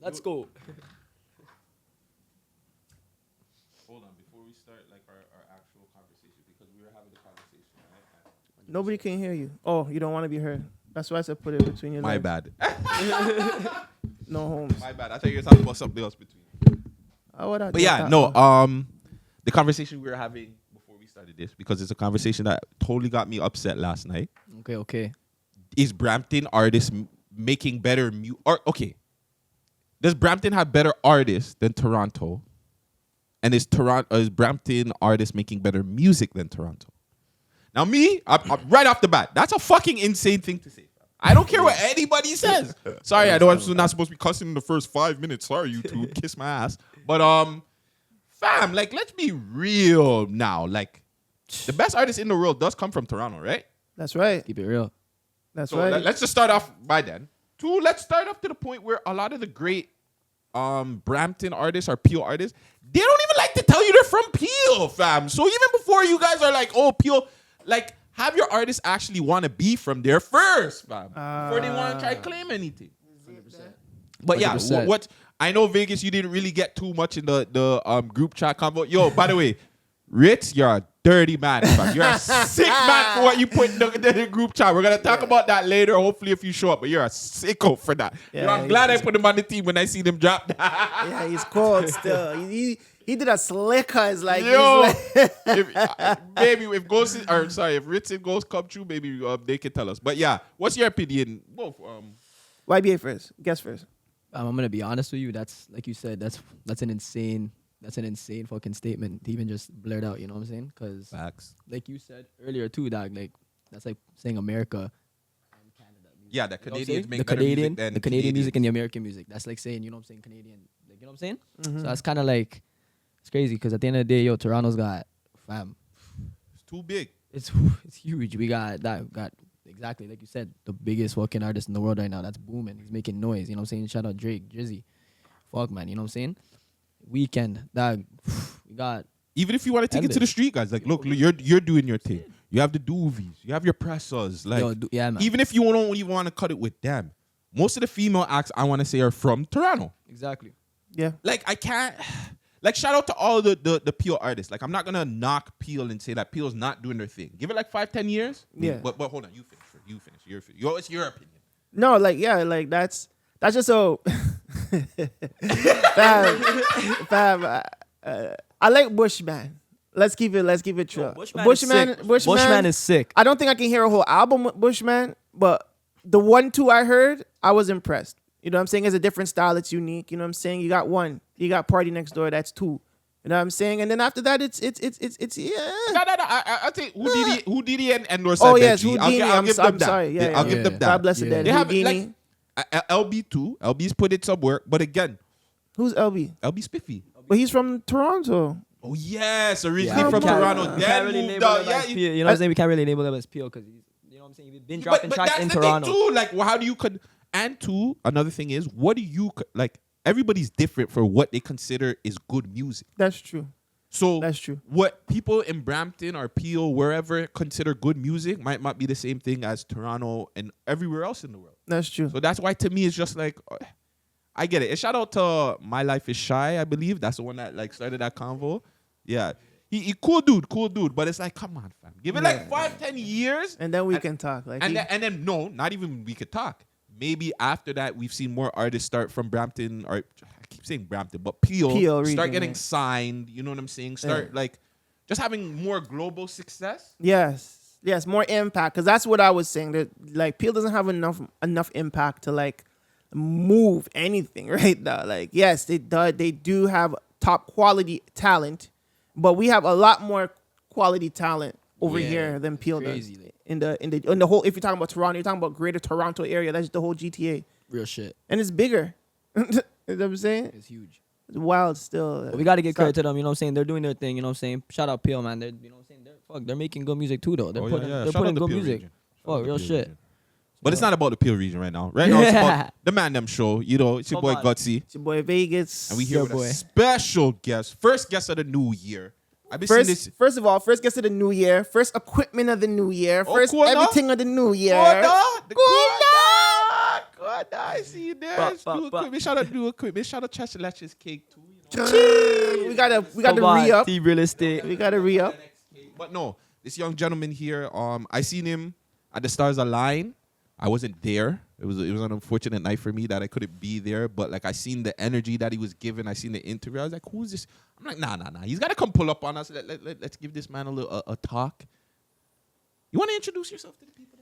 Let's go. Hold on, before we start like our actual conversation, because we were having the conversation, right? Nobody can hear you. Oh, you don't want to be heard. That's why I said put it between your My legs. bad. No homes. My bad. I thought you were talking about something else between. But yeah, no. The conversation we were having before we started this, because it's a conversation that totally got me upset last night. Okay. Is Brampton artists making better okay. Does Brampton have better artists than Toronto? And is Brampton artists making better music than Toronto? Now me, I'm right off the bat, that's a fucking insane thing to say. I don't care what anybody says. Sorry, I'm not supposed to be cussing in the first 5 minutes. Sorry, YouTube, kiss my ass. But fam, like, let's be real now. Like, the best artist in the world does come from Toronto, right? That's right. Keep it real. That's So right. let's just start off by then. 2, let's start off to the point where a lot of the great Brampton artists or Peel artists, they don't even like to tell you they're from Peel, fam. So even before you guys are like, oh, Peel, like, have your artists actually want to be from there first, fam, before they want to try to claim anything. 100%. But yeah, 100%. what I know, Vegas, you didn't really get too much in the group chat convo. Yo, by the way, Ritz, you're a dirty man, fam. You're a sick man for what you put in the group chat. We're gonna talk about that later, hopefully, if you show up. But you're a sicko for that. Yeah, you know, I'm glad I put him on the team when I see them drop. Yeah, he's cold still. He did a slicker. It's like, Yo, he's like maybe if Ritz and Ghost come true, maybe they can tell us. But yeah, what's your opinion? Both. YBA first. Guess first. I'm gonna be honest with you. That's like you said. That's an insane fucking statement to even just blurt out. You know what I'm saying? Because Facts. like you said earlier too, dog. Like that's like saying America and Canada. Music. Yeah, the Canadians make the better Canadian, music than the Canadian music and the American music. That's like saying, you know what I'm saying, Canadian. Like, you know what I'm saying? So that's kind of like, it's crazy because at the end of the day, yo, Toronto's got fam. It's too big. It's huge. We got exactly like you said, the biggest fucking artist in the world right now. That's booming. He's making noise. You know what I'm saying? Shout out Drake, Drizzy. Fuck, man. You know what I'm saying? Weekend, dog. We got. Even if you want to take it to the street, guys, like, look, you're doing your thing. You have the doovies. You have your pressers. Like, yeah, man. even if you don't even want to cut it with them, most of the female acts I want to say are from Toronto. Exactly. Yeah. Like, I can't. Like, shout out to all the Peel artists. Like, I'm not gonna knock Peel and say that Peel's not doing their thing. Give it like 5-10 years. Yeah. But hold on, you finish. It's your opinion. No, like, yeah, like that's just so. fam, I like Bushman. Let's keep it true. Bushman is sick. I don't think I can hear a whole album with Bushman, but the 1-2 I heard, I was impressed. You know what I'm saying? It's a different style. It's unique. You know what I'm saying? You got 1. You got Party Next Door. That's 2. You know what I'm saying? And then after that, it's yeah. No. I think Houdini and Northside. Oh yes, Benji. Houdini. I'll give them I'm that. sorry. Yeah, I'll give them that. God bless the dead. They have Houdini. like LB too. LB's put in some work, but again, Who's LB? LB Spiffy. But he's from Toronto. Oh yes, originally Yeah, from we can't- Toronto. We Then can't really moved label out. him Yeah, as Peel. You know what I'm saying? We can't really label him as Peel because you know what I'm saying. He's been dropping tracks that's in the Toronto. thing too. Like, how do you and two, another thing is, what do you like? Everybody's different for what they consider is good music. That's true. So That's true. What people in Brampton or Peel, wherever, consider good music might not be the same thing as Toronto and everywhere else in the world. That's true. So that's why to me it's just like, I get it. And shout out to My Life Is Shy, I believe. That's the one that like started that convo. Yeah. He cool dude. But it's like, come on, fam. Give it like 5-10 years. And then we can talk. Like And then no, not even we could talk. Maybe after that, we've seen more artists start from Brampton, or I keep saying Brampton, but Peel region, start getting yeah. signed. You know what I'm saying? Start like just having more global success. Yes, more impact. Because that's what I was saying. That like Peel doesn't have enough impact to like move anything right now. Like yes, they do have top quality talent, but we have a lot more quality talent over here than Peel does. Like, In the whole, if you're talking about Toronto, you're talking about Greater Toronto area. That's the whole GTA, real shit. and it's bigger. You know what I'm saying? It's huge. It's wild still. But we got to give credit to them. You know what I'm saying? They're doing their thing. You know what I'm saying? Shout out Peel, man. They're, you know what I'm saying? They're making good music too, though. They're putting good music. Fuck, real shit. But it's not about the Peel region right now. Right now, it's about the Man Dem Show. You know, it's your boy Gutsy. It's your boy Vegas. And we here with a special guest. First guest of the new year. I've been seeing this. First of all, first guest of the new year, first equipment of the new year, first cool, everything of the new year. Good I see you there. But- Do equipment. Shout out do equipment. Shout out Chester Letch's cake too. We gotta Come on, re up. T real estate. We gotta re up. But no, this young gentleman here, I seen him at the Stars Align. I wasn't there. It was an unfortunate night for me that I couldn't be there. But like I seen the energy that he was giving. I seen the interview. I was like, who's this? I'm like, nah. He's gotta come pull up on us. Let's give this man a little a talk. You want to introduce yourself to the people?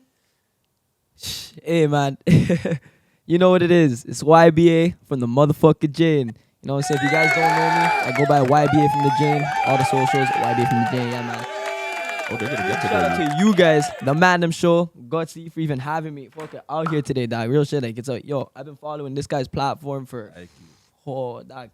Hey, man. You know what it is. It's YBA from the motherfucking Jane. You know what I'm saying? If you guys don't know me, I go by YBA from the Jane. All the socials, YBA from the Jane. Yeah, man. Oh, they're gonna get to Shout out to you guys, the Man Dem Show. Gutsy for even having me fucking out here today, dog. Real shit. Like, it's like, yo, I've been following this guy's platform for, dog.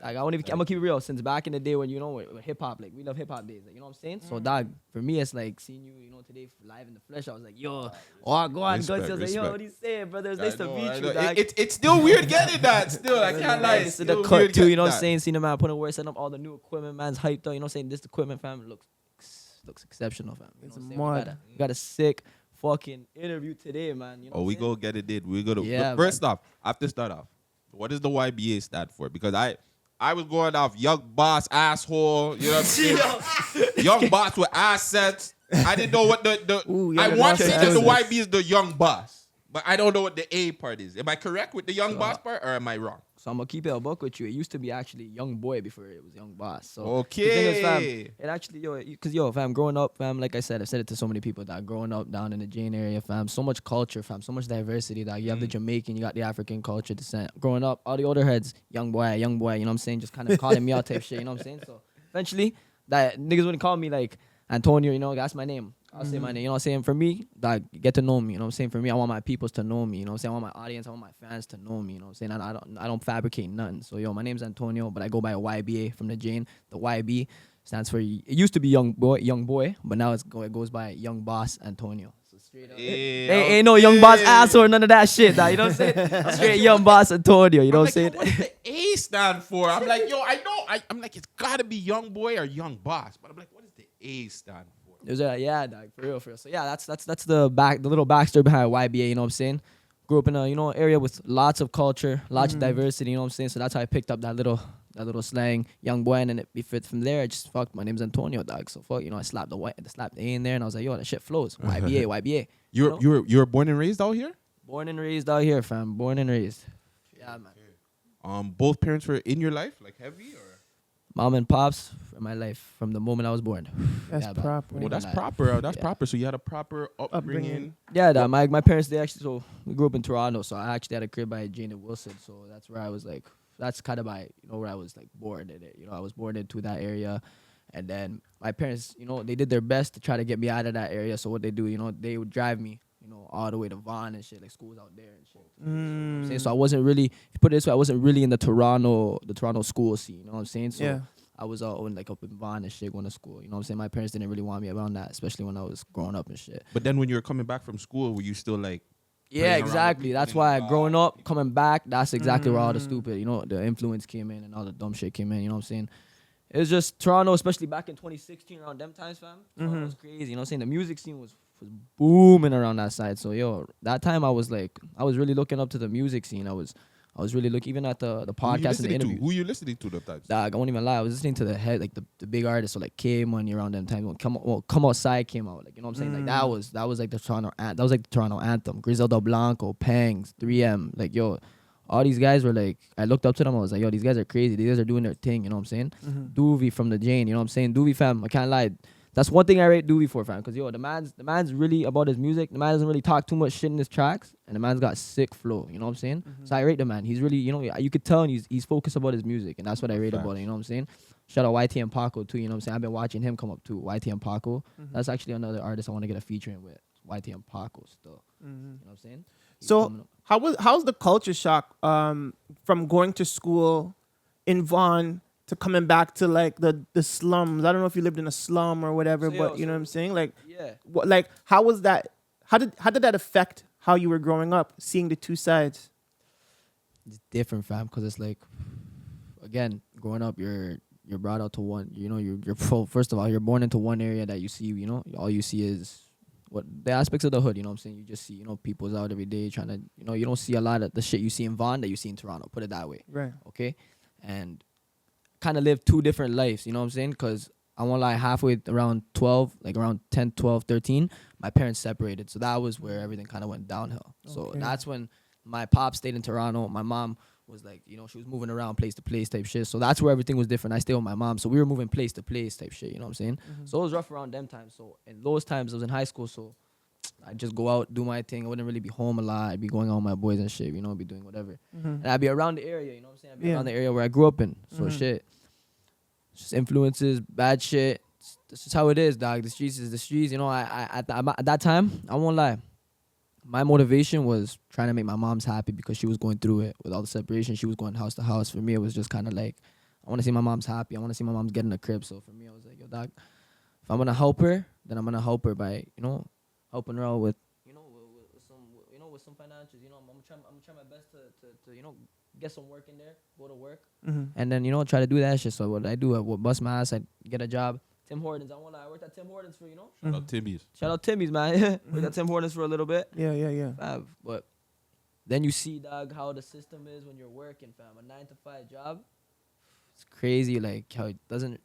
Like, I'm gonna keep it real. Since back in the day when, you know, with hip hop, like, we love hip hop days. Like, you know what I'm saying? So, dog, for me, it's like seeing you, you know, today live in the flesh. I was like, yo, go on, Respect, Gutsy. I was like, yo, respect. what are you saying, brother? It's nice to meet you, dog. It's still weird getting that. Still, I can't lie. It's the cut too, you know what I'm saying? Seeing the man putting work, setting up all the new equipment, man's hyped up. You know what I'm saying? This equipment, fam, looks exceptional, fam. You know It's what I'm mud. saying? We got a sick fucking interview today, man. You know Oh, what we I'm saying? go get it did. We go to Yeah, first off, I have to start off. What does the YBA stand for? Because I was going off young boss asshole, you know what I'm saying? Young boss with assets. I didn't know what Ooh, I young want to boss say that the assets. YB is the young boss, but I don't know what the A part is. Am I correct with the young boss part or am I wrong? So I'm gonna keep it a buck with you. It used to be actually Young Boy before it was Young Boss. So Okay. the thing is, fam, it actually, cause fam, growing up, fam, like I said, I've said it to so many people that growing up down in the Jane area, fam, so much culture, fam, so much diversity. That you have the Jamaican, you got the African culture descent. Growing up, all the older heads, young boy, you know what I'm saying, just kind of calling me out type shit, you know what I'm saying. So eventually, that niggas wouldn't call me like Antonio, you know, that's my name. I'll say my name, you know what I'm saying? For me, like, get to know me, you know what I'm saying? For me, I want my peoples to know me, you know what I'm saying? I want my audience, I want my fans to know me, you know what I'm saying? I don't fabricate nothing. So, my name's Antonio, but I go by YBA from the Jane. The YB stands for, it used to be young boy, but now it goes by Young Boss Antonio. So, straight up. Ain't no Young Boss ass or none of that shit, dog, you know what I'm saying? Straight Young Boss Antonio, you know what I'm saying? What does the A stand for? I'm like, yo, I know. I'm like, it's gotta be young boy or young boss. But I'm like, what does the A stand for? There's yeah, dog, for real. So yeah, that's the little backstory behind YBA. You know what I'm saying? Grew up in a area with lots of culture, lots of diversity. You know what I'm saying? So that's how I picked up that little slang, young boy, and then it fit from there. I just fuck. My name's Antonio, dog. So fuck, I slapped the A in there, and I was like, yo, that shit flows. YBA, YBA. You were born and raised out here? Born and raised out here, fam. Born and raised. Yeah, man. Both parents were in your life, like heavy or? Mom and pops in my life from the moment I was born. That's man. proper. Well, that's Yeah. proper. That's Yeah. proper. So you had a proper upbringing. Yeah, my parents, they actually, so we grew up in Toronto, so I actually had a crib by Jane and Wilson, so that's where I was like, that's kind of where I was like born in it. I was born into that area, and then my parents, they did their best to try to get me out of that area. So what they do, they would drive me, all the way to Vaughan and shit, like schools out there and shit. You know what I'm saying? So I wasn't really, if you put it this way, I wasn't really in the Toronto school scene. You know what I'm saying? So Yeah. I was up in Vaughan and shit going to school. You know what I'm saying? My parents didn't really want me around that, especially when I was growing up and shit. But then when you were coming back from school, were you still like? Yeah, playing around with exactly. people That's in why the growing bar? up, coming back, that's exactly where all the stupid, the influence came in and all the dumb shit came in. You know what I'm saying? It was just Toronto, especially back in 2016, around them times, fam. Toronto was crazy. You know what I'm saying? The music scene was booming around that side. So, that time I was really looking up to the music scene. I was really looking even at the podcast and the interview. Who you listening to the times? Dog, I won't even lie. I was listening to the head, like the big artists, so like K Money around them times. When Come Outside came out, like, you know what I'm saying? Like that was like the Toronto anthem. Griselda Blanco, Pangs, 3M, like, yo, all these guys were like, I looked up to them. I was like, yo, these guys are crazy. These guys are doing their thing. You know what I'm saying? Doovie from the Jane. You know what I'm saying? Doovie, fam. I can't lie. That's one thing I rate Doovie for, fam. Because, the man's really about his music. The man doesn't really talk too much shit in his tracks. And the man's got sick flow. You know what I'm saying? So I rate the man. He's really, you could tell he's focused about his music. And that's what I rate about it. You know what I'm saying? Shout out YT and Paco, too. You know what I'm saying? I've been watching him come up, too. YT and Paco. That's actually another artist I want to get a feature in with. YT and Paco still. You know what I'm saying? He's coming So up. how's the culture shock from going to school in Vaughan to coming back to like the slums? I don't know if you lived in a slum or whatever, So, but you know what I'm saying? Like, Yeah. how was that? How did that affect how you were growing up, seeing the two sides? It's different, fam, because it's like, again, growing up, you're brought out to one. You're first of all, you're born into one area that you see. All you see is what the aspects of the hood, you know what I'm saying? You just see, people's out every day trying to, you don't see a lot of the shit you see in Vaughan that you see in Toronto, put it that way. Right. Okay? And kind of live two different lives, you know what I'm saying? Because I won't lie, halfway around 12, like around 10, 12, 13, my parents separated. So that was where everything kind of went downhill. So Okay. that's when my pop stayed in Toronto. My mom was like, she was moving around place to place type shit. So that's where everything was different. I stayed with my mom. So we were moving place to place type shit, you know what I'm saying? So it was rough around them times. So in those times, I was in high school. So I'd just go out, do my thing. I wouldn't really be home a lot. I'd be going out with my boys and shit, be doing whatever. And I'd be around the area, you know what I'm saying? I'd be around the area where I grew up in. So shit. Just influences, bad shit. This is how it is, dog. The streets is the streets. At that time, I won't lie. My motivation was trying to make my mom's happy because she was going through it with all the separation. She was going house to house. For me, it was just kind of like, I want to see my mom's happy. I want to see my mom's getting a crib. So for me, I was like, yo, dog, if I'm going to help her, then I'm going to help her by, helping her out with, with some financials. I'm going to try my best to get some work in there, go to work, and then, try to do that shit. So what I do, I would bust my ass, I'd get a job. Tim Hortons, I won't lie, I worked at Tim Hortons for, Shout out Timmy's. Shout out Timmy's, man. Worked at Tim Hortons for a little bit. Yeah. But then you see, dog, how the system is when you're working, fam. A 9-to-5 job, it's crazy, like, how it doesn't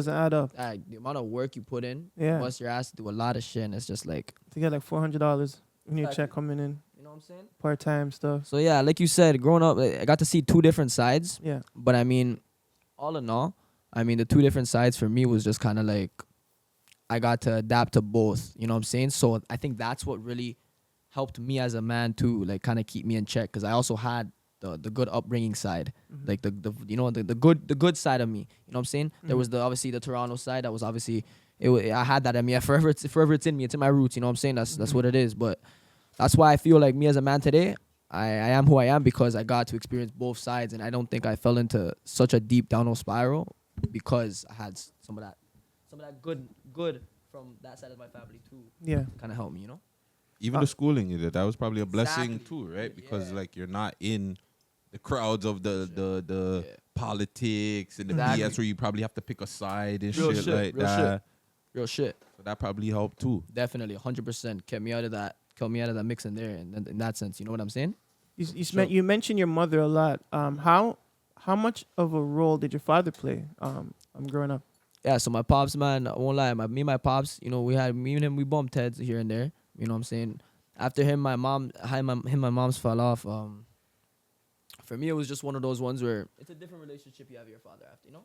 add up. the amount of work you put in, Yeah. bust your ass to do a lot of shit, and it's just like, To get like $400 when your Exactly. check coming in, you know what I'm saying? part-time stuff. So yeah, like you said, growing up, I got to see two different sides. Yeah. But I mean, all in all, the two different sides for me was just kind of like, I got to adapt to both, you know what I'm saying? So I think that's what really helped me as a man too, like kind of keep me in check, because I also had the good upbringing side, like the good side of me, you know what I'm saying? There was obviously the Toronto side that was obviously, I had that in me. Forever it's in me. It's in my roots, you know what I'm saying? That's what it is. But that's why I feel like me as a man today, I am who I am because I got to experience both sides, and I don't think I fell into such a deep downhill spiral because I had some of that good from that side of my family too. Yeah. Kind of helped me, Even the schooling you did, that was probably a blessing Exactly. too, right? Because Yeah. like you're not in the crowds of the Yeah. politics and the Exactly. BS where you probably have to pick a side and Real shit, shit, like real that. shit. Real shit. So that probably helped too. Definitely, 100% kept me out of that mix in there, and in that sense, you know what I'm saying? You mentioned your mother a lot. How much of a role did your father play? Growing up. Yeah, so my pops, man, I won't lie, me and my pops, me and him, we bumped heads here and there, you know what I'm saying? After him, my mom's fell off. For me, it was just one of those ones where it's a different relationship you have with your father after, I'm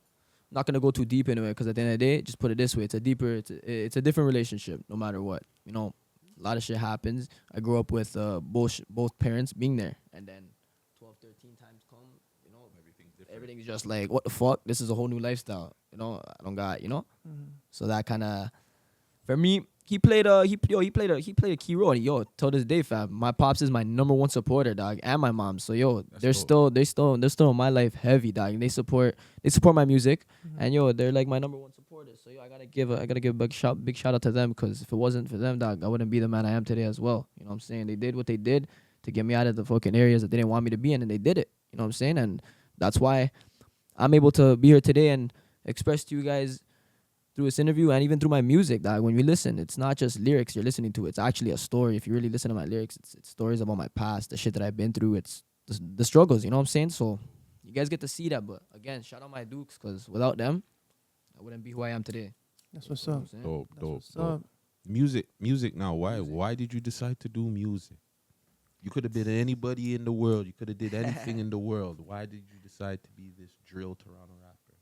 not gonna go too deep into it because at the end of the day, just put it this way, it's a different relationship no matter what, a lot of shit happens. I grew up with both parents being there, and then 12, 13 times come, everything's just like, what the fuck? This is a whole new lifestyle. I don't got, So that kind of, for me, he played a key role. And, till this day, fam, my pops is my number one supporter, dog, and my mom. So they're still in my life heavy, dog. And they support my music, and they're like my number one supporters. So I gotta give a big shout out to them, because if it wasn't for them, dog, I wouldn't be the man I am today as well. You know what I'm saying? They did what they did to get me out of the fucking areas that they didn't want me to be in, and they did it. You know what I'm saying? And that's why I'm able to be here today and express to you guys through this interview and even through my music, dog. When you listen, it's not just lyrics you're listening to. It's actually a story. If you really listen to my lyrics, it's stories about my past, the shit that I've been through. It's the struggles, you know what I'm saying? So you guys get to see that. But again, shout out my Dukes, because without them, I wouldn't be who I am today. That's what's You know up. what I'm saying? Dope. What's up? Music now. Why did you decide to do music? You could have been anybody in the world. You could have did anything in the world. Why did you decide to be this drill Toronto rapper?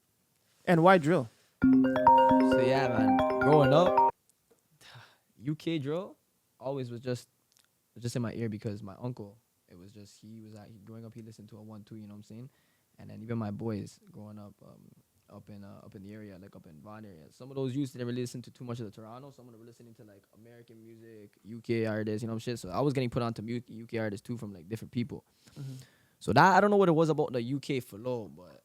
And why drill? So yeah, man, growing up, UK drill always was just in my ear, because my uncle, it was just, growing up, he listened to a 1-2, you know what I'm saying? And then even my boys growing up, up in the area, like up in Vaughan area, some of those youths didn't really listen to too much of the Toronto. Some of them were listening to like American music, UK artists, you know what I'm saying? So I was getting put on to UK artists too from like different people. So that, I don't know what it was about the UK flow, but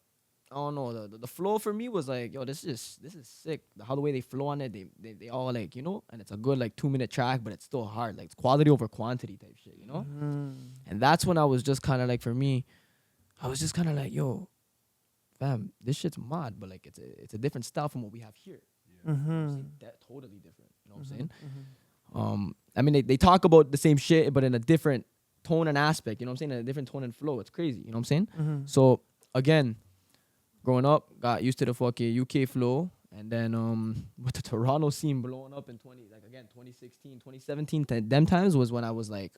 I don't know, the flow for me was like, yo, this is sick. How the way they flow on it, they all like, and it's a good like 2-minute track, but it's still hard, like it's quality over quantity type shit, And that's when I was just kind of like, for me, I was just kind of like, yo, fam, this shit's mad, but like it's a different style from what we have here. You know what I'm saying? That totally different. You know what I'm saying? I mean, they talk about the same shit, but in a different tone and aspect. You know what I'm saying? In a different tone and flow. It's crazy. You know what I'm saying? Mm-hmm. So again, growing up, got used to the fucking UK flow, and then with the Toronto scene blowing up in 2016, 2017, them times was when I was like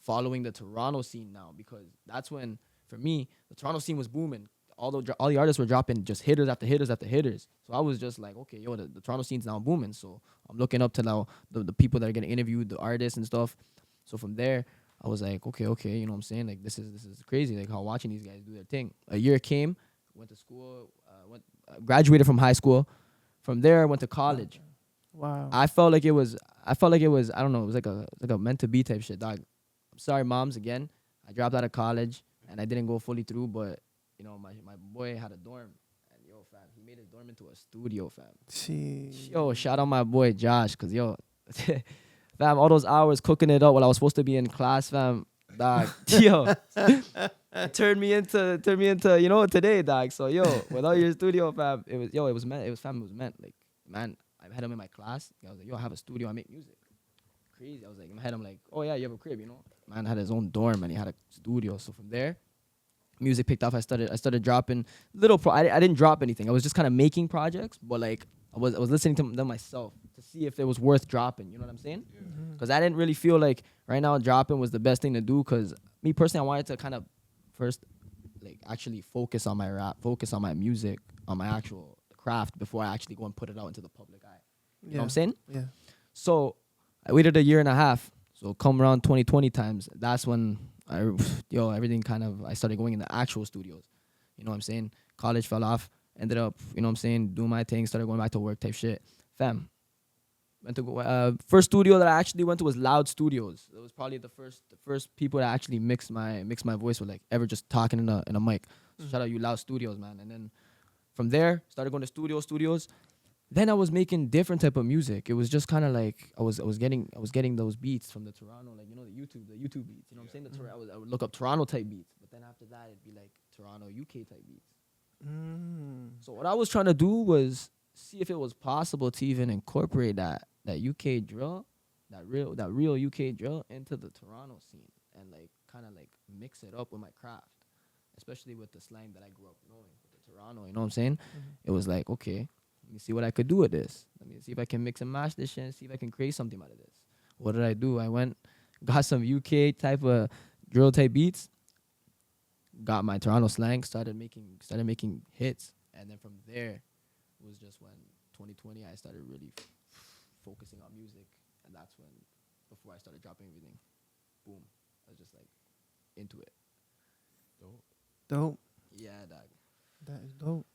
following the Toronto scene now, because that's when for me the Toronto scene was booming. All the artists were dropping just hitters after hitters after hitters. So I was just like, okay, yo, the Toronto scene's now booming. So I'm looking up to now the people that are getting interviewed, the artists and stuff. So from there, I was like, okay, you know what I'm saying? Like this is crazy. Like how watching these guys do their thing. A year came, went to school, graduated from high school. From there, I went to college. Wow. I felt like it was. I don't know. It was like a meant to be type shit, dog. I'm sorry, moms. Again, I dropped out of college and I didn't go fully through, but you know, my boy had a dorm, and yo, fam, he made his dorm into a studio, fam. Jeez. Yo, shout out my boy Josh, cause yo, fam, all those hours cooking it up while I was supposed to be in class, fam, dog. Yo, it turned me into you know today, dog. So yo, without your studio, fam, it was meant. Like, man, I had him in my class. I was like, yo, I have a studio, I make music. Crazy. I was like, in my head, I'm like, oh yeah, you have a crib, you know. Man had his own dorm and he had a studio. So from there, music picked up. I started dropping I didn't drop anything. I was just kind of making projects, but like I was listening to them myself to see if it was worth dropping. You know what I'm saying? Because I didn't really feel like right now dropping was the best thing to do. Because me personally, I wanted to kind of first like actually focus on my rap, focus on my music, on my actual craft before I actually go and put it out into the public eye. You know what I'm saying? Yeah. So I waited a year and a half. So come around 2020 times, that's when everything kind of, I started going in the actual studios. You know what I'm saying? College fell off, ended up, you know what I'm saying, doing my thing, started going back to work type shit. Fam, went to go, first studio that I actually went to was Loud Studios. It was probably the first people that actually mixed my voice with, like, ever just talking in a mic. So shout out you Loud Studios, man. And then from there, started going to studios. Then I was making different type of music. It was just kind of like I was getting those beats from the Toronto, like, you know, the YouTube beats. You know what I'm saying? I would look up Toronto type beats, but then after that it'd be like Toronto UK type beats. So what I was trying to do was see if it was possible to even incorporate that UK drill, that real UK drill into the Toronto scene, and like kind of like mix it up with my craft, especially with the slang that I grew up knowing with the Toronto. You know what I'm saying? It was like, okay, let me see what I could do with this. Let me see if I can mix and match this shit and see if I can create something out of this. What did I do? I went, got some UK type of drill type beats, got my Toronto slang, started making hits, and then from there was just when 2020 I started really focusing on music, and that's when, before I started dropping everything, boom, I was just like into it. Dope. Yeah, dog. That is dope.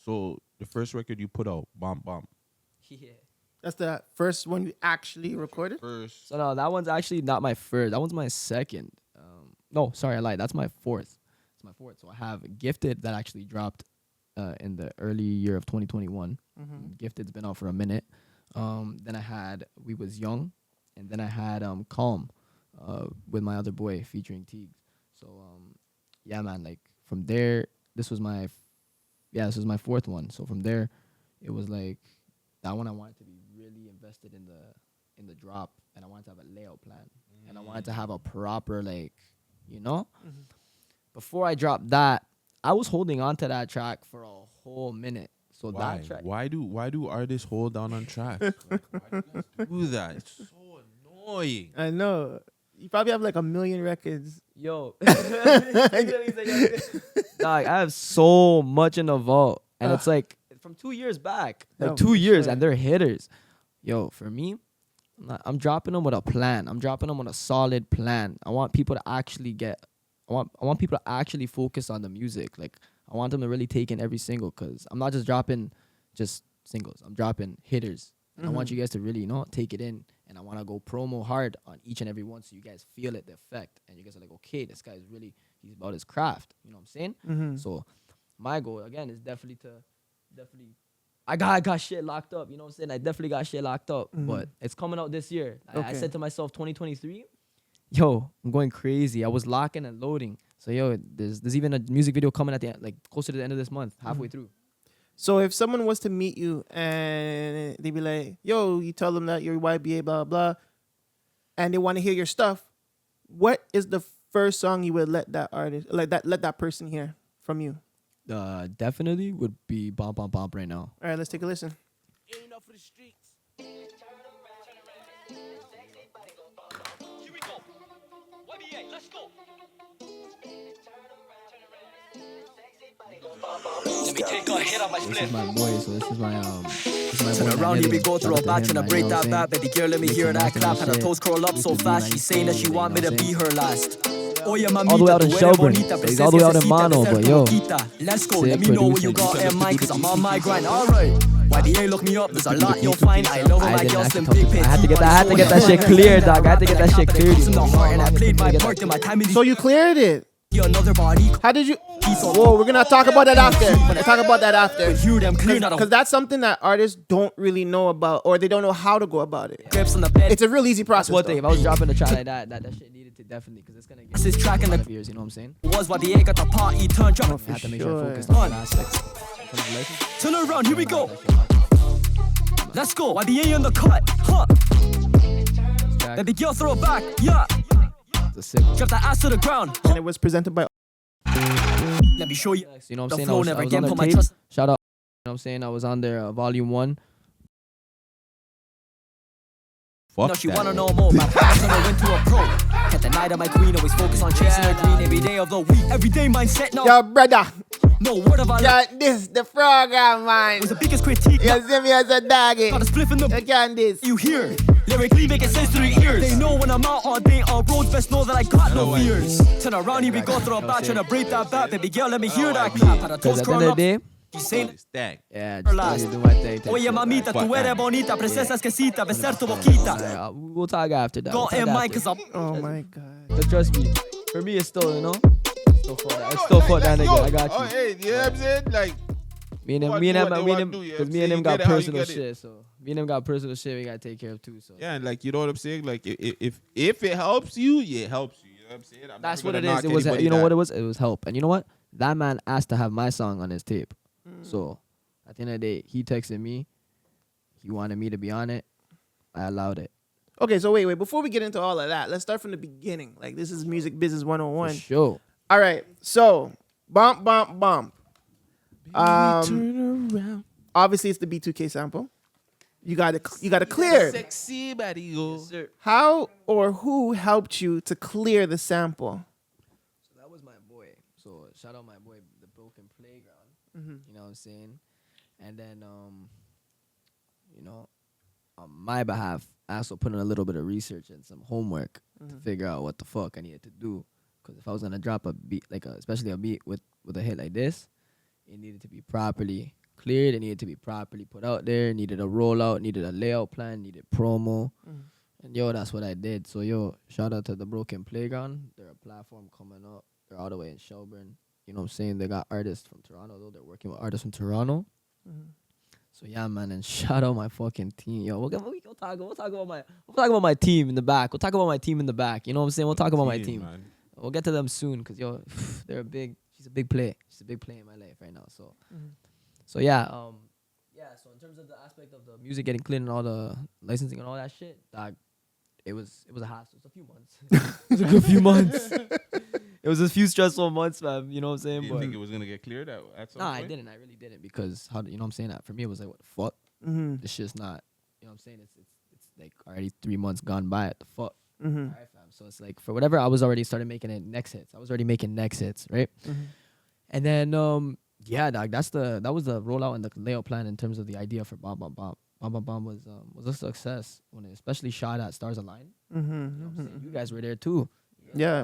So the first record you put out, Bomb. Yeah. That's the first one you actually recorded? First. So no, that one's actually not my first. That one's my second. No, sorry, I lied. That's my fourth. It's my fourth. So I have Gifted that actually dropped in the early year of 2021. Gifted's been out for a minute. Then I had We Was Young, and then I had Calm with my other boy featuring Teagues. So yeah, man. Like from there, this was my fourth one. So from there, it was like that one I wanted to be really invested in the drop, and I wanted to have a layout plan, and I wanted to have a proper, like, you know. Before I dropped that, I was holding on to that track for a whole minute. So Why? that track, Why do artists hold down on tracks? Why do you guys do that? It's so annoying. I know. You probably have like a million records. yo, dog, I have so much in the vault, and it's like from 2 years back, like No, 2 for years, sure. and they're hitters. Yo, for me, I'm dropping them with a plan. I'm dropping them on a solid plan. I want people to actually I want people to actually focus on the music. Like, I want them to really take in every single, because I'm not just dropping just singles. I'm dropping hitters. And I want you guys to really, you know, take it in. And I want to go promo hard on each and every one, so you guys feel it, the effect. And you guys are like, okay, this guy is really, he's about his craft. You know what I'm saying? So my goal, again, is definitely I got shit locked up. You know what I'm saying? I definitely got shit locked up. But it's coming out this year. I Okay. said to myself, 2023, yo, I'm going crazy. I was locking and loading. So, yo, there's even a music video coming at the end, like closer to the end of this month, halfway through. So if someone was to meet you and they'd be like, yo, you tell them that you're YBA, blah, blah, and they want to hear your stuff, what is the first song you would let that artist, let that person hear from you? Definitely would be Bomb Bomb Bomb right now. All right, let's take a listen. Here we go. YBA, let's go. Let me take a hit on my This split. is my boy, so this is my Turn boy, around, here we go Shout through out a back, him, tryna man, break you know what that I'm back. saying? Baby girl, let me Mix hear and that master clap. that Had her shit. toes curl up We so could do fast. like She's saying that she things, want me you to know what be I'm her last. Oye, mamita, All the way out in tú eres Shelburne. bonita, So he's all the way out in princesa, Mono, but yo. poquita. Let's go, Sick let me know what producer, you got dude. in mind, cause I'm on my grind. Alright, YBA, look me up, there's a lot you'll find. I love how my girl slim big I had to get that shit clear, dog. I had to get that shit cleared. In the heart, and I played my part in my time in So you cleared it. another body. How did you? Whoa, we're gonna talk about that after. We're gonna talk about that after. Hear them clear, not Because a that's something that artists don't really know about, or they don't know how to go about it. grips on the bed. It's a real easy process. One thing, if though. I was dropping a track like that shit needed to definitely, because it's gonna get This is track in a lot the of years, you know what I'm saying? was YBA got the party turned up. I have to make sure I sure. focus on that aspect. Turn around, here we go. Let's go, YBA in the cut. Huh. Baby girl, throw it back. Yeah. It's a sick one. Drop that ass to the ground. And it was presented by. Let me show you. You know what The I'm saying? flow I was never on again their put my tape. trust. Shout out. You know what I'm saying? I was on their volume 1. Fuck No, she that. wanna know more. My past never went to a pro. Can't deny that my queen always focus on chasing her green every day of the week. Everyday mindset, no, Yo, brother. no word of our life. Yo, this the program, man. Was the biggest critique. You see me as a doggy. Got a spliff in You the can this. you hear. Lyrically making sense to the ears. They know when I'm out all day on roads, best know that I got no fears. Turn around, here we go through a batch and break that back. Baby girl, let me hear that clap. Had a Because toes at the end curl of the up. day, She's saying, It's that. yeah, Her just last. do my thing. take oye shit, mamita, Fuck tú that. eres bonita, princesa exquisita, besar tu boquita. Alright, we'll talk after that. We'll Got talk in mind, after. cause I'm Oh my god. But trust me, for me, it's still, you know, still for that. It's still for that nigga. I got you. Oh, hey, you know what I'm saying? Like, Me and him, what me and do him, what they me and wanna him, do, yeah. because me See, and him you got get it how you personal get it. shit. So me and him got personal shit we gotta take care of too. So yeah, like, you know what I'm saying? Like, if it helps you, yeah, it helps you. You know what I'm saying? I'm that's never what it gonna is. knock It was, anybody you know that- what it was? It was help. And you know what? That man asked to have my song on his tape. So at the end of the day, he texted me. He wanted me to be on it. I allowed it. Okay, so wait. Before we get into all of that, let's start from the beginning. Like, this is Music Business For 101. sure. All right. So, bump, bump, bump. Turn around. Obviously, it's the B2K sample. You got to clear it. Sexy body, oh. How or who helped you to clear the sample? So that was my boy. So shout out my boy, the Broken Playground. You know what I'm saying? And then, you know, on my behalf, I also put in a little bit of research and some homework to figure out what the fuck I needed to do. Because if I was gonna drop a beat, like especially a beat with a hit like this, it needed to be properly cleared. It needed to be properly put out there. It needed a rollout. Needed a layout plan. Needed promo. And yo, that's what I did. So yo, shout out to the Broken Playground. They're a platform coming up. They're all the way in Shelburne. You know what I'm saying? They got artists from Toronto though. They're working with artists from Toronto. So yeah, man, and shout out my fucking team. Yo, we'll talk about my team in the back. We'll talk about my team in the back. You know what I'm saying? We'll talk about my team. Man. We'll get to them soon because yo, she's a big play. She's a big play in my life right now. So so yeah, so in terms of the aspect of the music getting clean and all the licensing and all that shit, dog, it was a hassle. It was a few months. It was a good few months. It was a few stressful months, man. You know what I'm saying? Do you But think it was gonna get cleared at some nah, point? I didn't. I really didn't because how you know what I'm saying? That for me it was like what the fuck? This shit's not. You know what I'm saying? It's like already 3 months gone by. What the fuck? All right, fam. So it's like for whatever I was already started making it next hits. I was already making next hits, right? And then yeah, dog. That was the rollout and the layout plan in terms of the idea for Bomb Bomb Bomb. Bomb Bomb Bomb was a success when it especially shot at Stars Align. You know what I'm saying? You guys were there too. Yeah.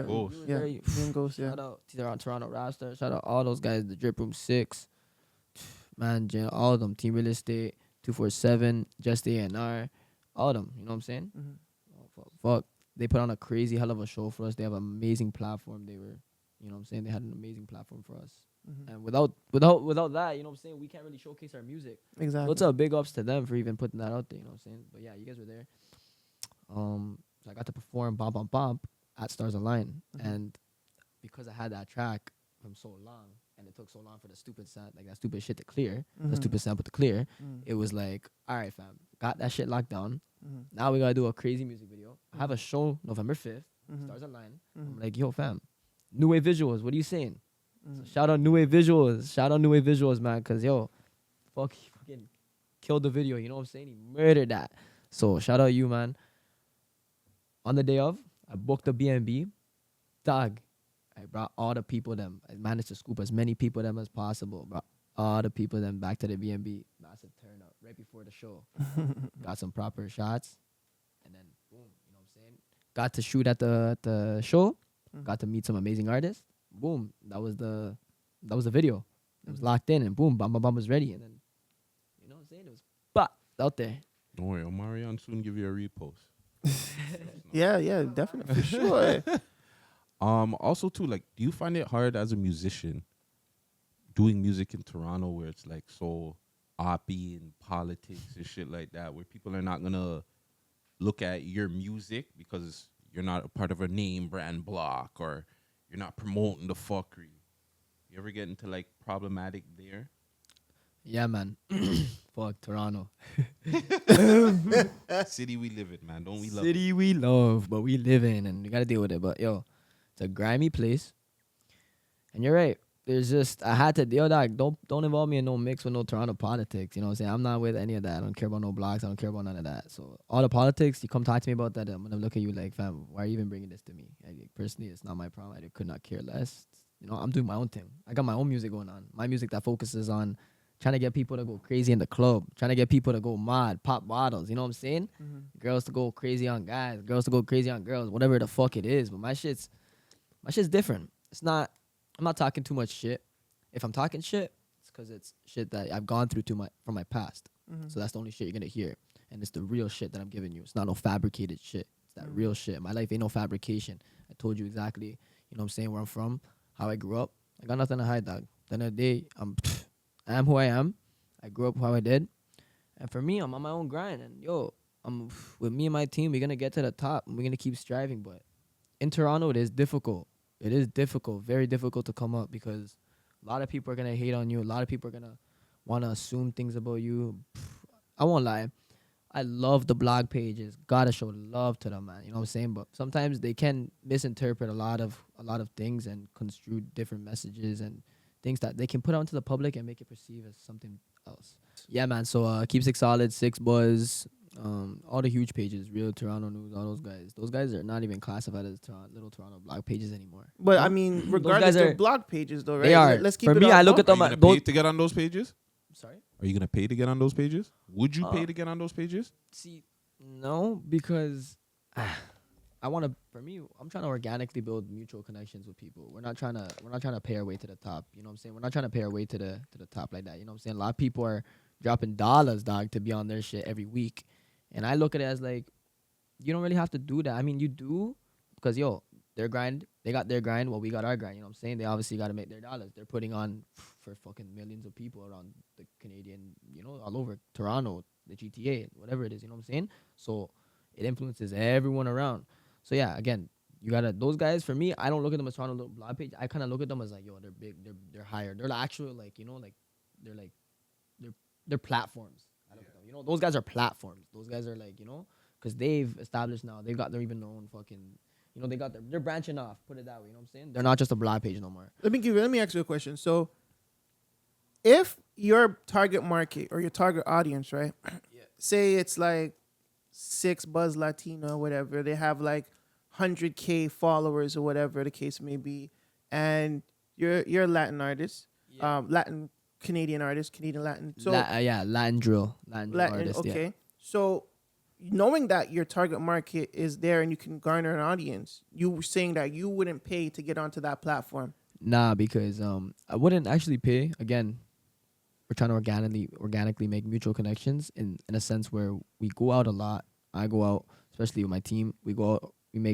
Ghost. Yeah. Very- Me and Ghost, yeah. Shout out Toronto Rapstar. Shout out all those guys. The Drip Room 6, Man Jam, all of them. Team Real Estate, 247, Just A&R, all of them. You know what I'm saying? Oh, fuck. They put on a crazy hell of a show for us. They have an amazing platform. You know what I'm saying? They had an amazing platform for us. And without that, you know what I'm saying? We can't really showcase our music. Exactly. So it's a big ups to them for even putting that out there. You know what I'm saying? But yeah, you guys were there. So I got to perform Bomb Bomb Bomb at Stars Align, and because I had that track from so long, and it took so long for the stupid sound, like that stupid shit to clear, the stupid sample to clear, it was like, all right, fam, got that shit locked down. Now we gotta do a crazy music video. I have a show November 5th. Stars at 9. I'm like, yo, fam, New Wave Visuals. What are you saying? So shout out New Wave Visuals. Shout out New Wave Visuals, man. Cause yo, he fucking killed the video. You know what I'm saying? He murdered that. So shout out you, man. On the day of, I booked a B&B. Dog, I brought all the people them. I managed to scoop as many people them as possible. Brought all the people them back to the B&B. Massive turnout right before the show. Got some proper shots. And then boom, you know what I'm saying? Got to shoot at the show. Got to meet some amazing artists. Boom, that was the video. It was locked in, and boom, Bam Bam Bam was ready. And then, you know what I'm saying? It was out there. Don't worry, Omarion soon give you a repost. Yeah, definitely, for sure. Also too, like, do you find it hard as a musician doing music in Toronto where it's like so oppy and politics and shit like that, where people are not gonna look at your music because you're not a part of a name brand block or you're not promoting the fuckery? You ever get into like problematic there? Yeah, man. Fuck Toronto. City we live in, man. Don't we love it? City we love, but we live in, and we gotta deal with it. But yo, it's a grimy place, and you're right. There's just I had to deal that. Don't involve me in no mix with no Toronto politics. You know what I'm saying? I'm not with any of that. I don't care about no blocks. I don't care about none of that. So all the politics, you come talk to me about that, I'm gonna look at you like, fam, why are you even bringing this to me? Like, personally, it's not my problem. I could not care less. You know, I'm doing my own thing. I got my own music going on. My music that focuses on trying to get people to go crazy in the club, trying to get people to go mad, pop bottles. You know what I'm saying? Girls to go crazy on guys, girls to go crazy on girls, whatever the fuck it is. But my shit's different. It's not. I'm not talking too much shit. If I'm talking shit, it's because it's shit that I've gone through from my past. So that's the only shit you're gonna hear, and it's the real shit that I'm giving you. It's not no fabricated shit. It's that real shit. My life ain't no fabrication. I told you exactly. You know what I'm saying? Where I'm from, how I grew up. I got nothing to hide, dog. At the end of the day, I am who I am. I grew up how I did. And for me, I'm on my own grind. And yo, I'm with me and my team, we're going to get to the top. And we're going to keep striving. But in Toronto, it is difficult. It is difficult, very difficult to come up because a lot of people are going to hate on you. A lot of people are going to want to assume things about you. I won't lie. I love the blog pages. Gotta show love to them, man. You know what I'm saying? But sometimes they can misinterpret a lot of things and construe different messages and things that they can put out into the public and make it perceive as something else. Yeah, man. So Keep Six Solid, Six Buzz, all the huge pages, Real Toronto News, all those guys. Those guys are not even classified as little Toronto blog pages anymore. But I mean, regardless, they're blog pages, though, right? They are. Let's keep For it me, I look at them. Are you gonna pay to get on those pages? Sorry. Are you gonna pay to get on those pages? Would you pay to get on those pages? See, no, because I want to. For me, I'm trying to organically build mutual connections with people. We're not trying to pay our way to the top. You know what I'm saying? We're not trying to pay our way to the top like that. You know what I'm saying? A lot of people are dropping dollars, dog, to be on their shit every week, and I look at it as like, you don't really have to do that. I mean, you do because yo, their grind. They got their grind. Well, we got our grind. You know what I'm saying? They obviously got to make their dollars. They're putting on for fucking millions of people around the Canadian, you know, all over Toronto, the GTA, whatever it is. You know what I'm saying? So it influences everyone around. So yeah, again, you gotta those guys. For me, I don't look at them as Toronto little blog page. I kind of look at them as like, yo, they're big, they're higher, they're actual like, you know, like they're platforms. I look at them. You know, those guys are platforms. Those guys are like, you know, because they've established now. They're even their own fucking. You know, they're branching off. Put it that way. You know what I'm saying? They're not just a blog page no more. Let me ask you a question. So, if your target market or your target audience, right? Yeah. Say it's like Six Buzz Latino or whatever. They have like 100K followers or whatever the case may be, and you're a Latin artist, Latin Canadian artist, Canadian Latin. So Latin drill artist. Okay, yeah. So knowing that your target market is there and you can garner an audience, you were saying that you wouldn't pay to get onto that platform. Nah, because I wouldn't actually pay. Again, we're trying to organically make mutual connections in a sense where we go out a lot. I go out, especially with my team. We go out. We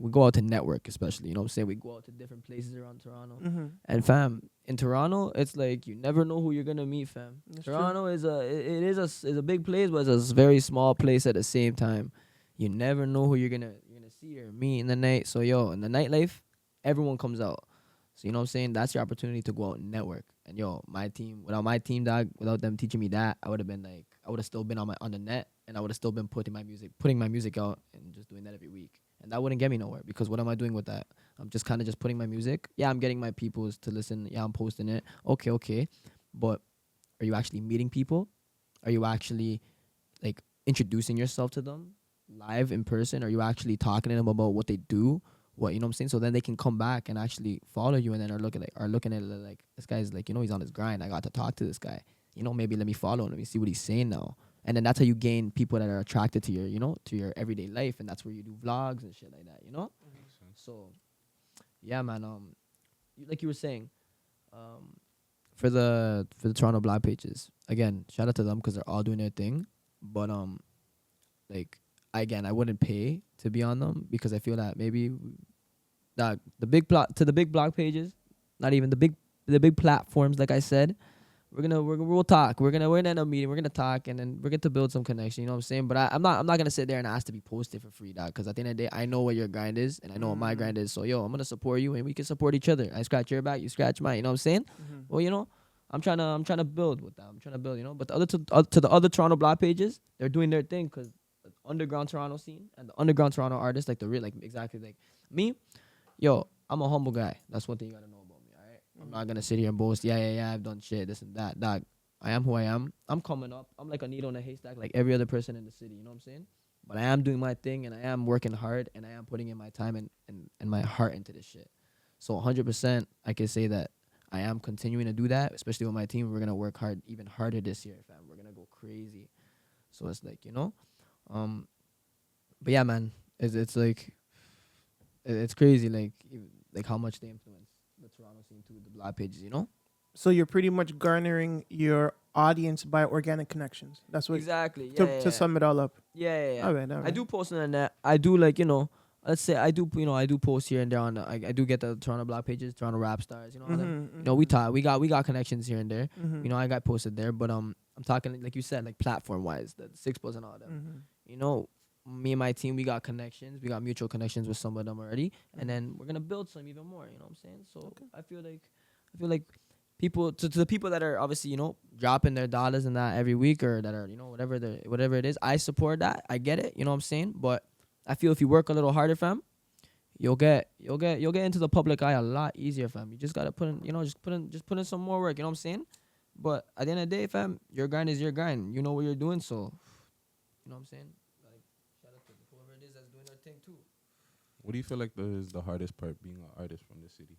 go out to network, especially. You know what I'm saying? We go out to different places around Toronto. And fam, in Toronto, it's like you never know who you're gonna meet, fam. That's Toronto true. is a big place, but it's a very small place at the same time. You never know who you're gonna see or meet in the night. So yo, in the nightlife, everyone comes out. So you know what I'm saying? That's your opportunity to go out and network. And yo, without my team, dog, without them teaching me that, I would have still been on the net. and I would have still been putting my music out and just doing that every week. And that wouldn't get me nowhere because what am I doing with that? I'm just kind of just putting my music. Yeah, I'm getting my peoples to listen. Yeah, I'm posting it. Okay. But are you actually meeting people? Are you actually like introducing yourself to them live in person? Are you actually talking to them about what they do? What, you know what I'm saying? So then they can come back and actually follow you and then are looking at it like this guy's like, he's on his grind. I got to talk to this guy. Maybe let me follow him. Let me see what he's saying now. And then that's how you gain people that are attracted to your, to your everyday life. And that's where you do vlogs and shit like that, So, yeah, man. Like you were saying, for the Toronto blog pages, again, shout out to them because they're all doing their thing. But I wouldn't pay to be on them because I feel that maybe that the big blog pages, not even the big platforms. Like I said, we'll talk. We're gonna end up meeting. We're gonna talk, and then we're going to build some connection. You know what I'm saying? But I'm not gonna sit there and ask to be posted for free, dog. Because at the end of the day, I know what your grind is, and I know what my grind is. So I'm gonna support you, and we can support each other. I scratch your back, you scratch mine. You know what I'm saying? Well, I'm trying to build with that. I'm trying to build. But to the other Toronto blog pages, they're doing their thing because the underground Toronto scene and the underground Toronto artists, like the real, like exactly like me. I'm a humble guy. That's one thing you gotta know about me. All right, I'm not gonna sit here and boast. Yeah, I've done shit, this and that. Dog, I am who I am. I'm coming up. I'm like a needle in a haystack, like every other person in the city. You know what I'm saying? But I am doing my thing, and I am working hard, and I am putting in my time and my heart into this shit. So 100%, I can say that I am continuing to do that, especially with my team. We're gonna work hard, even harder this year, fam. We're gonna go crazy. So it's like, but yeah, man, it's like, it's crazy, like how much they influence the Toronto scene too, the blog pages, So you're pretty much garnering your audience by organic connections. That's what exactly. To sum it all up. Yeah. All right. I do post on the net. I do let's say I do post here and there on I do get the Toronto blog pages, Toronto rap stars, we talk, we got connections here and there. I got posted there, but I'm talking like you said, like platform wise, the 6 and all them. Me and my team, we got connections, we got mutual connections with some of them already, and then we're gonna build some even more. You know what I'm saying? So I feel like people to the people that are obviously dropping their dollars in that every week or that are whatever it is, I support that. I get it. You know what I'm saying? But I feel if you work a little harder, fam, you'll get into the public eye a lot easier, fam. You just gotta put in put in some more work. You know what I'm saying? But at the end of the day, fam, your grind is your grind. You know what you're doing, so you know what I'm saying. Like shout out to whoever it is that's doing their thing too. What do you feel like is the hardest part being an artist from the city?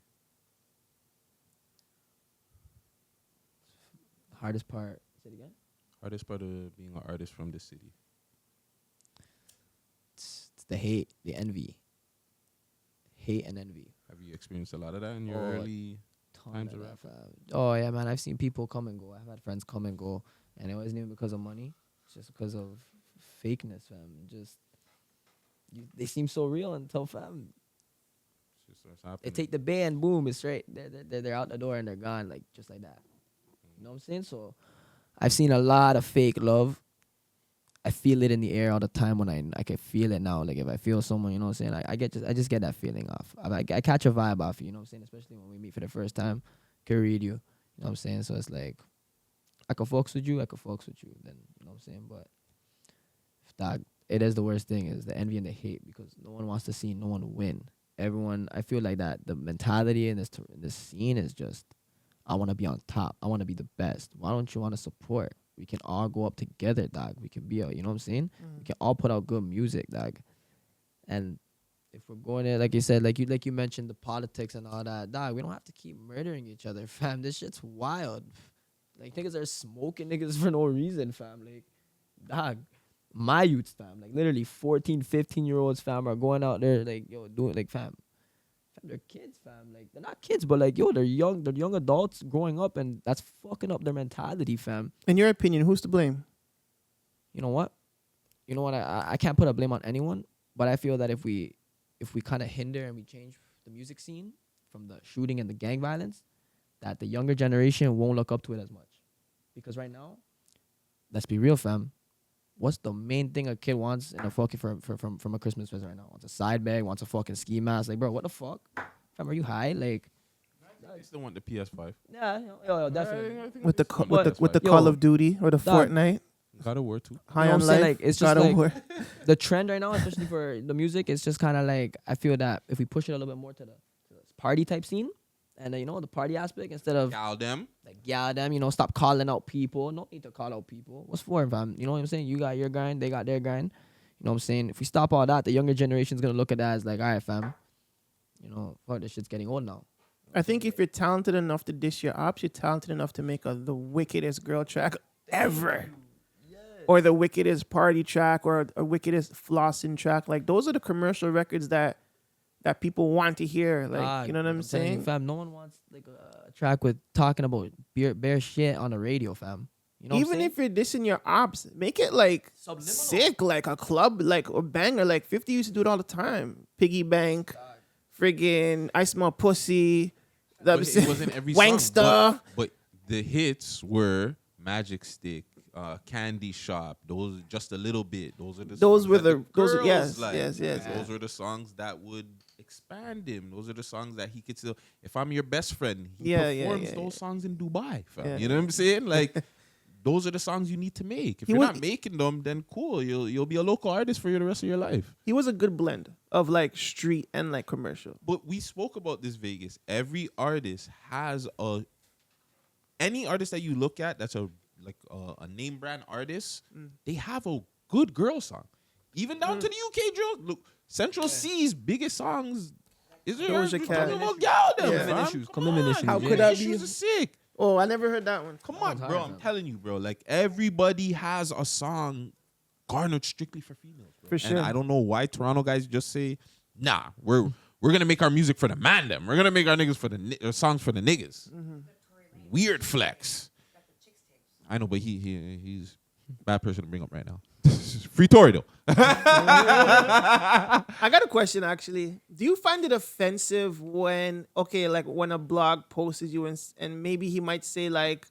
Hardest part. Say it again. Hardest part of being an artist from the city. It's the hate, the envy. Hate and envy. Have you experienced a lot of that in your early times of rap? Oh yeah, man. I've seen people come and go. I've had friends come and go, and it wasn't even because of money. It's just because of fakeness, fam. They seem so real until, fam, they take the band, boom, it's straight. They're out the door and they're gone, like just like that. You know what I'm saying? So I've seen a lot of fake love. I feel it in the air all the time when I can feel it now. Like if I feel someone, you know what I'm saying? I just get that feeling off. I catch a vibe off you, you know what I'm saying? Especially when we meet for the first time, can read you. You know what I'm saying? So it's like I can focus with you, then you know what I'm saying? But it is the worst thing is the envy and the hate because no one wants to see no one win. Everyone, I feel like that the mentality in this scene is just I want to be on top. I want to be the best. Why don't you want to support? We can all go up together, dog. We can be you know what I'm saying? We can all put out good music, dog. And if we're going there, like you said, like you mentioned the politics and all that, dog, we don't have to keep murdering each other, fam. This shit's wild. Like niggas are smoking niggas for no reason, fam. Like, dog, my youths, fam. Like literally 14, 15-year-olds, fam, are going out there like, doing like, fam, they're kids, fam. Like they're not kids, but like, they're young adults growing up, and that's fucking up their mentality, fam. In your opinion, who's to blame? You know what? I can't put a blame on anyone, but I feel that if we kind of hinder and we change the music scene from the shooting and the gang violence, that the younger generation won't look up to it as much. Because right now, let's be real, fam. What's the main thing a kid wants in a fucking from a Christmas present right now? Wants a side bag, wants a fucking ski mask. Like, bro, what the fuck? Fam, are you high? Like, I still want the PS5. yeah, definitely. With the Call of Duty or the Fortnite? God of War 2. High You know on what I'm saying? life. Like, it's just God of like- War. The trend right now, especially for the music, it's just kind of like I feel that if we push it a little bit more to the party type scene, and the party aspect instead of Gal them. like them, stop calling out people. No need to call out people. What's for, fam? You know what I'm saying? You got your grind, they got their grind. You know what I'm saying? If we stop all that, the younger generation's gonna look at that as like, all right, fam. Fuck, this shit's getting old now. I think if you're talented enough to dish your ops, you're talented enough to make the wickedest girl track ever. Or the wickedest party track or a wickedest flossing track. Like, those are the commercial records that people want to hear. Like, you know what I'm telling you, saying? fam? No one wants like a track with talking about bare shit on the radio, fam. You know what I'm Even saying? if you're dissing your ops, make it like Subliminal. sick, like a club, like a banger. Like 50 used to do it all the time. Piggy Bank, friggin' I Smell Pussy. But it wasn't every song. Wanksta. But the hits were Magic Stick, Candy Shop. Those just a little bit. Those are the Those songs were that the- those are- girls yes, like. yes, yes, Those yes. were the songs that would expand him. Those are the songs that he could still. If I'm your best friend, he performs those songs in Dubai. Fam. Yeah. You know what I'm saying? Like, those are the songs you need to make. If He you're was- not making them, then cool. You'll be a local artist for the rest of your life. He was a good blend of like street and like commercial. But we spoke about this, Vegas. Every artist has any artist that you look at that's a name brand artist, they have a good girl song. Even down to the UK drill. Look, Central C's biggest songs is Doja Cat. Commitment issues. Commitment issues. How yeah. could that be? Issues are sick. Oh, I never heard that one. Come on, All the bro. time, I'm telling you, bro. Like, everybody has a song garnered strictly for females, bro. For sure. And I don't know why Toronto guys just say, nah, we're gonna make our music for the man them. We're gonna make our niggas for the songs for the niggas. Weird flex. I know, but he's a bad person to bring up right now. Free Tory though. I got a question actually. Do you find it offensive when when a blog posts you and maybe he might say like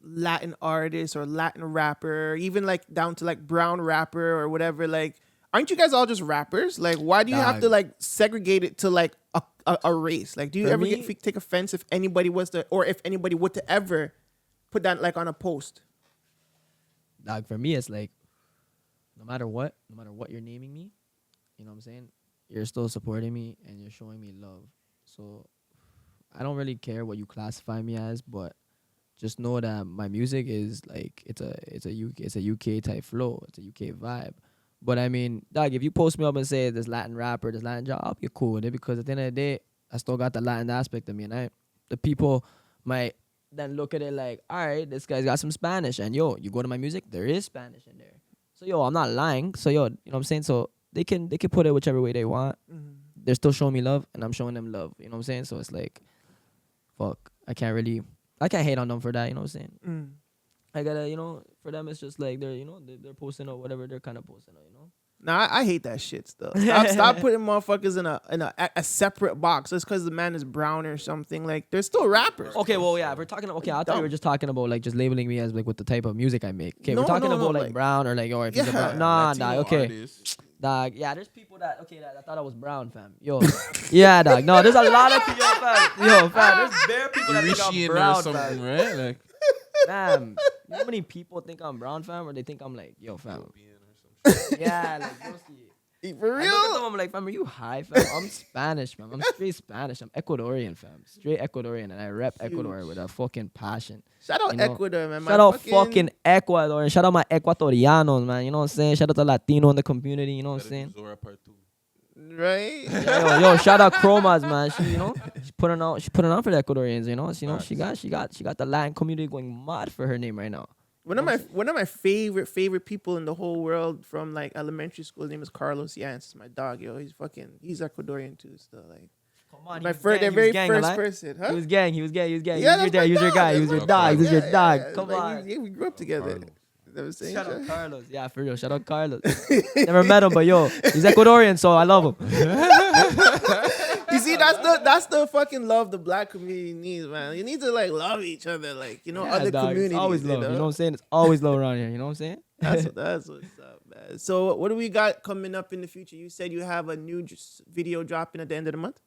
Latin artist or Latin rapper, or even like down to like brown rapper or whatever, like aren't you guys all just rappers? Like why do you have to like segregate it to like a race? Like do you For ever me- take offense if anybody was to, or if anybody would to ever put that like on a post? Dog, for me, it's like, no matter what you're naming me, you know what I'm saying? You're still supporting me and you're showing me love. So I don't really care what you classify me as, but just know that my music is like it's a UK type flow, it's a UK vibe. But I mean, dog, if you post me up and say this Latin rapper, this Latin job, I'll be cool with it because at the end of the day, I still got the Latin aspect of me, and the people might then look at it like, all right, this guy's got some Spanish, and you go to my music, there is Spanish in there. So I'm not lying. So you know what I'm saying? So they can put it whichever way they want. They're still showing me love, and I'm showing them love. You know what I'm saying? So it's like, fuck, I can't hate on them for that. You know what I'm saying? I gotta, for them it's just like they're posting or whatever they're kind of posting, Nah, I hate that shit still. Stop putting motherfuckers in a separate box just because the man is brown or something. Like, they're still rappers. Okay, well, yeah, if we're talking. Okay, I thought you were just talking about like just labeling me as like with the type of music I make. Okay, No, we're talking no, about no, like brown or like if he's a Yeah. brown. Nah, Latino okay, artists. dog. Yeah, there's people that I thought I was brown, fam. Yo, yeah, dog. No, there's a lot of people, fam. Yo, fam, there's bare people that think I'm Rishi or brown, something, fam. right? Like, Fam, you know how many people think I'm brown, fam, or they think I'm like, yo, fam. Yeah, like broski. For I look at them, real? I'm like, fam, are you high, fam? I'm Spanish, man. I'm straight Spanish. I'm Ecuadorian, fam. Straight Ecuadorian, and I rep Ecuador with a fucking passion. Shout out You know, Ecuador, man. Shout out fucking Ecuador, and shout out my Ecuatorianos, man. You know what I'm saying? Shout out to Latino in the community. You know what I'm saying? Zora Part 2. Right? Yo, shout out Chromas, man. She's putting on for the Ecuadorians. She got the Latin community going mad for her name right now. One of my favorite people in the whole world from like elementary school, his name is Carlos Yance. My dog, yo. He's Ecuadorian too, still. Like, Come on, my their very first person, huh? He was gang. He was Yeah, your that's my your dog, guy. He that's was your my dog. He was your Yeah, dog. yeah, Come like, on. we grew up together. Carlos. You know what I'm saying? Shout out Carlos. Yeah, for real. Shout out Carlos. Never met him, but yo, he's Ecuadorian, so I love him. You see, that's the fucking love the black community needs, man. You need to like love each other, like other dog, communities. it's always love. You know what I'm saying? It's always love around here. You know what I'm saying? That's what's up, man. So what do we got coming up in the future? You said you have a new video dropping at the end of the month.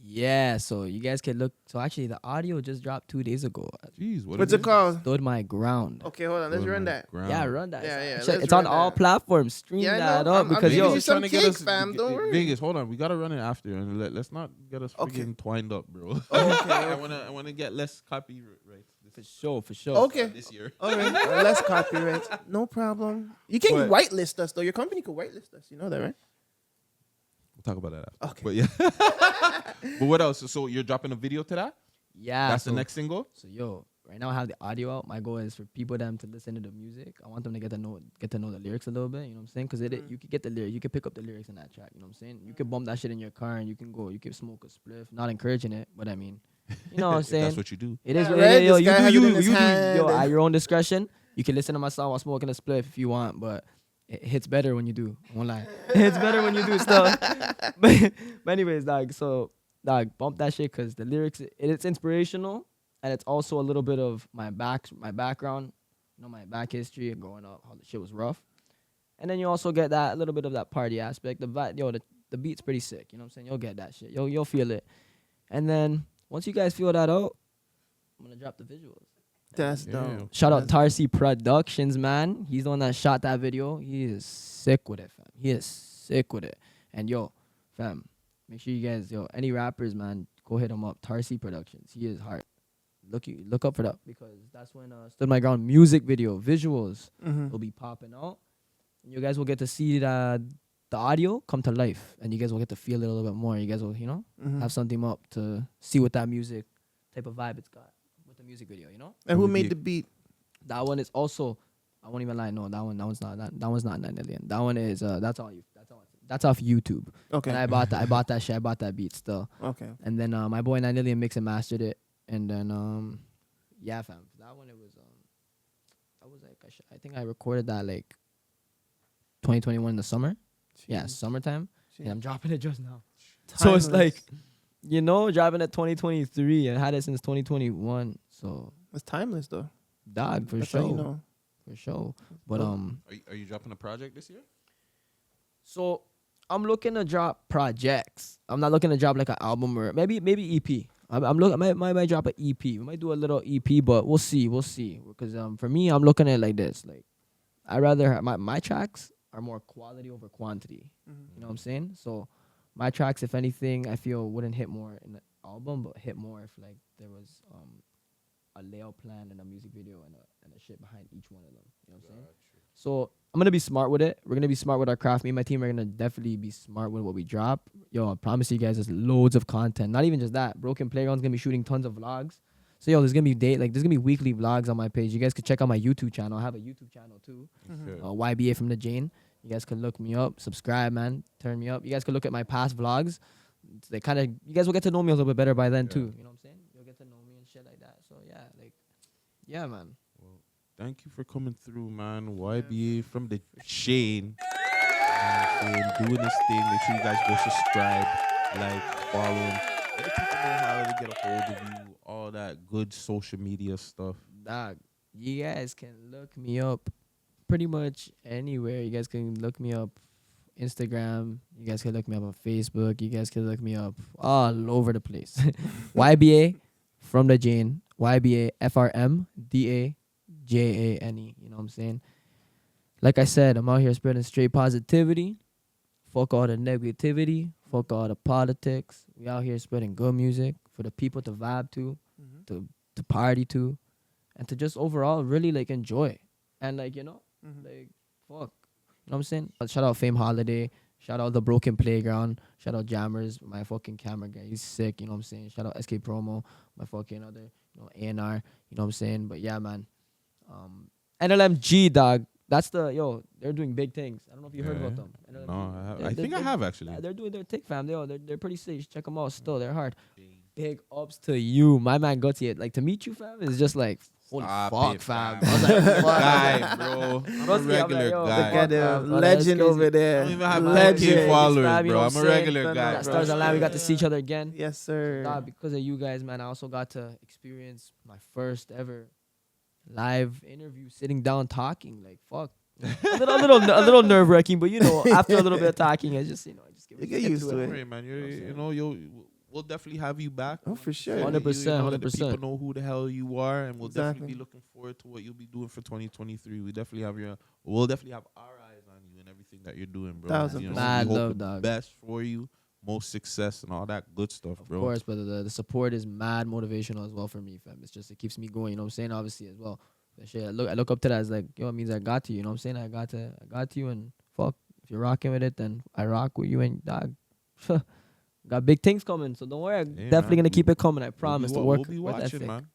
Yeah, so you guys can look. So actually, the audio just dropped 2 days ago. Jeez, What's it called? Stood my ground. Okay, hold on. Let's run that. Yeah, run that. Yeah, It's, yeah, it's let's on run all that. platforms. Stream Yeah, I that know. up I'm because giving yo, you some cake, fam. Don't worry. Vegas, hold on. We gotta run it after, and let's not get us Okay. freaking twined up, bro. Okay. I wanna get less copyright for sure. Okay. this year. All right. Less copyright. No problem. You can But- whitelist us, though. Your company could whitelist us. You know that, right? We'll talk about that after. Okay. But yeah. But what else? So you're dropping a video to that? Yeah, That's so, the next single? So yo, right now I have the audio out. My goal is for people them to listen to the music. I want them to get to know the lyrics a little bit. You know what I'm saying? Because you could get the lyrics, you could pick up the lyrics in that track. You know what I'm saying? You could bump that shit in your car and you can smoke a spliff. Not encouraging it, but I mean, you know what I'm saying? That's what you do. It is. Yeah, It right? is yo, This guy has it in his hand yo, and- at your own discretion. You can listen to my song while smoking a spliff if you want, but it hits better when you do. I won't lie. It hits better when you do stuff. but anyways, dog. So dog, bump that shit because the lyrics it's inspirational and it's also a little bit of my background, you know, my back history and growing up, how the shit was rough. And then you also get that a little bit of that party aspect. The beat's pretty sick. You know what I'm saying? You'll get that shit. You'll feel it. And then once you guys feel that out, I'm gonna drop the visuals. That's Yeah. dope. Shout out Tarsi Productions, man. He's the one that shot that video. He is sick with it, fam. He is sick with it. And yo, fam, make sure you guys, any rappers, man, go hit him up. Tarsi Productions. He is hard. Look up for that because that's when Stood My Ground music video visuals Mm-hmm. will be popping out. And you guys will get to see the audio come to life, and you guys will get to feel it a little bit more. You guys will, Mm-hmm. have something up to see what that music type of vibe it's got with the music video, you know? And who Would made be- the beat? That one is also, I won't even lie, no, that one's not 9 million. That one is that's off YouTube. Okay. And I bought that shit, I bought that beat still. Okay. And then my boy 9 million mixed and mastered it. And then yeah, fam. That one I think I recorded that like 2021 in the summer. Yeah, summertime. And I'm dropping it just now. So it's like, dropping it 2023 and had it since 2021. So It's timeless, though. dog, for That's sure. how you know. For sure. But Are you dropping a project this year? so I'm looking to drop projects. I'm not looking to drop like an album or maybe EP. I'm looking. I might drop an EP. We might do a little EP, but we'll see. Because for me, I'm looking at it like this. Like I rather have my tracks are more quality over quantity. You know what I'm saying? So my tracks, if anything, I feel wouldn't hit more in the album, but hit more if like there was a layout plan and a music video and a shit behind each one of them. You know what I'm saying? So I'm gonna be smart with it. We're gonna be smart with our craft. Me and my team are gonna definitely be smart with what we drop. Yo, I promise you guys, there's loads of content. Not even just that. Broken Playground's gonna be shooting tons of vlogs. So yo, there's gonna be weekly vlogs on my page. You guys could check out my YouTube channel. I have a YouTube channel too. Okay. YBA from the Jane. You guys can look me up, subscribe, man, turn me up. You guys can look at my past vlogs. You guys will get to know me a little bit better by then too. You know what I'm saying? You'll get to know me and shit like that. So yeah, man. Thank you for coming through, man. YBA from the chain. Doing this thing. Make sure you guys go subscribe, like, follow him. Let the people know how to get a hold of you. All that good social media stuff. Dog, you guys can look me up pretty much anywhere. You guys can look me up Instagram. You guys can look me up on Facebook. You guys can look me up all over the place. YBA from the Jane. YBA FRMDAJANE. You know what I'm saying? Like I said, I'm out here spreading straight positivity. Fuck all the negativity. Fuck all the politics. We out here spreading good music for the people to vibe to, to party to, and to just overall really like enjoy. And like, like, fuck. You know what I'm saying? Shout out Fame Holiday. Shout out The Broken Playground. Shout out Jammers, my fucking camera guy. He's sick, you know what I'm saying? Shout out SK Promo, my fucking other, A&R, you know what I'm saying? But yeah, man. NLMG, dog. That's they're doing big things. I don't know if you heard about them. NLMG. No, I think I have actually. They're doing their tick, fam. They're pretty sick. Check them out still. They're hard. Big ups to you. My man Gutsy. Like, to meet you, fam, is just like, holy Stop fuck, it, fam. fam. I was like, fuck. Guy, bro. I'm a Trust me, I'm like, regular yo, guy. fuck, Look at fam. him. Oh, that's Legend crazy. over I there. don't even have Legend. 5K followers, Fam, you know bro. what I'm a I'm saying? regular guy, That bro. stars alive. We got to see each other again. Yes, sir. Nah, because of you guys, man, I also got to experience my first ever live interview, sitting down talking. Like, fuck. a little nerve wracking, but after a little bit of talking, I just, I just You get used to Don't it. worry, man. we'll definitely have you back. Oh, for sure. 100%, Let the people 100%. know who the hell you are, and we'll Exactly. definitely be looking forward to what you'll be doing for 2023. We'll definitely have our eyes on you and everything that you're doing, bro. 1000%. You know, Mad we hope love, the dog. best for you, most success, and all that good stuff, Of bro. course, but the support is mad motivational as well for me, fam. It's just, it keeps me going, you know what I'm saying? Obviously as well. But shit, I look up to that as like, yo, it means I got to you know what I'm saying? I got to you, and fuck, if you're rocking with it, then I rock with you, and dog. Got big things coming, so don't worry. I'm Hey, definitely man, gonna keep it coming. I promise. The work, We'll be work watching, ethic. man.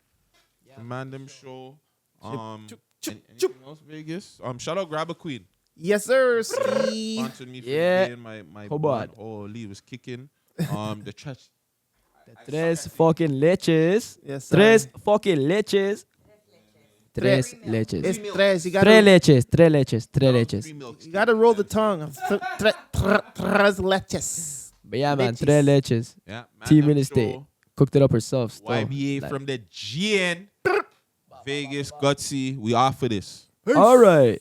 The Man Dem Show. chup, chup, Anything else, Vegas? Shout out Grab a Queen. Yes, sir. Ski. Sponsored me for Yeah. being my How bond. about? Oh, Lee was kicking. The trash. Tres fucking leches. Yes, sir. Tres fucking leches. Tres leches. It's tres. You Tres gotta, leches. Tres leches. Tres leches. you gotta roll the tongue. Tres leches. But yeah, man. Leches. Tres leches. Yeah, Man Team Dem in the state. Show. Cooked it up herself. Still. YBA Like- from the GN. Vegas, Gutsy. We off for this. All right.